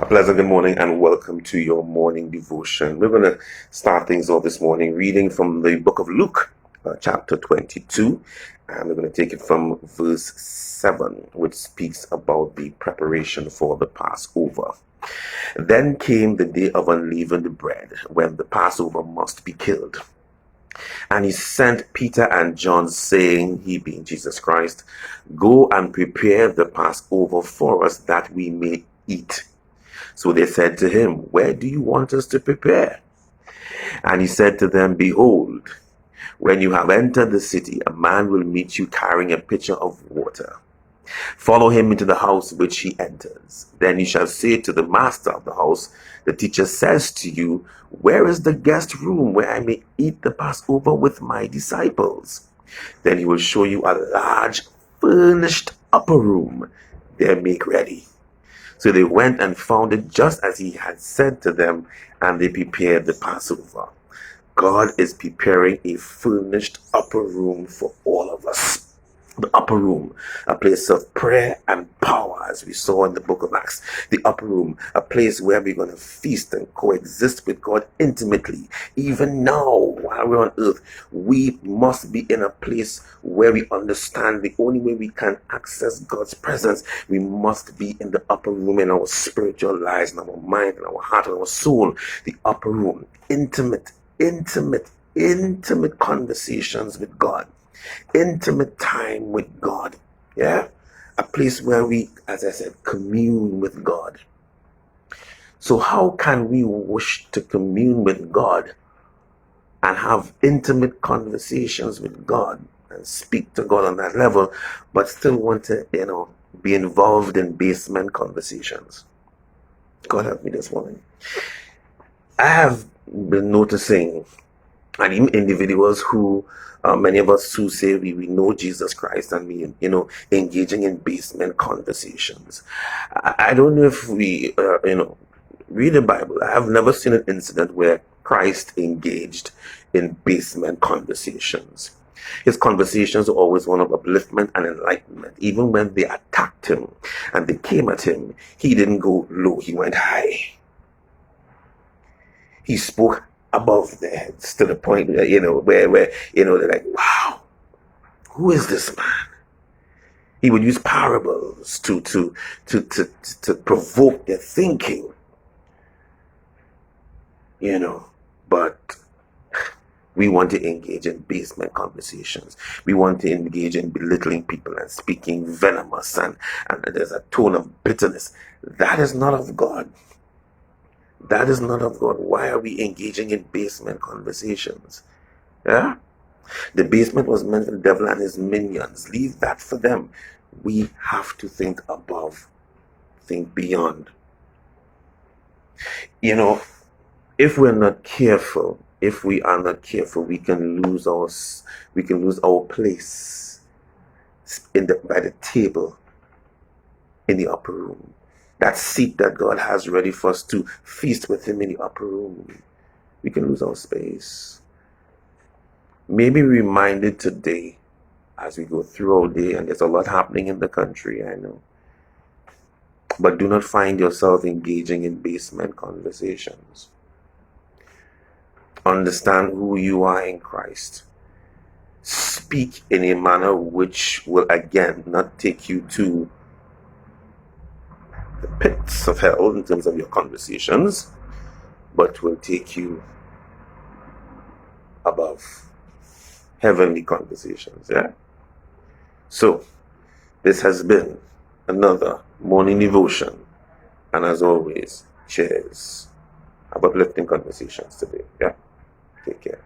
pleasant good morning and welcome to your morning devotion. We're going to start things off this morning reading from the book of Luke, chapter 22, and we're going to take it from verse 7, which speaks about the preparation for the Passover. Then came the day of unleavened bread, when the Passover must be killed. And he sent Peter and John, saying, he being Jesus Christ, go and prepare the Passover for us that we may eat. So they said to him, where do you want us to prepare? And he said to them, behold, when you have entered the city, a man will meet you carrying a pitcher of water. Follow him into the house which he enters. Then you shall say to the master of the house, the teacher says to you, where is the guest room where I may eat the Passover with my disciples? Then he will show you a large furnished upper room. There make ready. So they went and found it just as he had said to them, and they prepared the Passover. God is preparing a furnished upper room for all of us. The upper room, a place of prayer and power, as we saw in the book of Acts. The upper room, a place where we're going to feast and coexist with God intimately. Even now, while we're on earth, we must be in a place where we understand the only way we can access God's presence, we must be in the upper room in our spiritual lives, in our mind, in our heart, in our soul. The upper room, intimate conversations with God. Intimate time with God. Yeah, a place where we, as I said, commune with God. So how can we wish to commune with God and have intimate conversations with God and speak to God on that level, but still want to, be involved in basement conversations? God help me this morning. I have been noticing, and even individuals who, many of us who say we know Jesus Christ and we, engaging in basement conversations. I don't know if we, read the Bible. I have never seen an incident where Christ engaged in basement conversations. His conversations are always one of upliftment and enlightenment. Even when they attacked him and they came at him, he didn't go low, he went high. He spoke above their heads to the point where, where they're like, wow, who is this man? He would use parables to provoke their thinking, but we want to engage in basement conversations. We want to engage in belittling people and speaking venomous and there's a tone of bitterness. That is not of God. That is not of God. Why are we engaging in basement conversations? Yeah? The basement was meant for the devil and his minions. Leave that for them. We have to think above, think beyond. If we're not careful, if we are not careful, we can lose our place by the table in the upper room. That seat that God has ready for us to feast with him in the upper room. We can lose our space. Maybe reminded today as we go through our day, and there's a lot happening in the country, I know. But do not find yourself engaging in basement conversations. Understand who you are in Christ. Speak in a manner which will again not take you to the pits of hell in terms of your conversations, but will take you above heavenly conversations. Yeah. So this has been another morning devotion, and as always, cheers. Have uplifting conversations today. Yeah. Take care.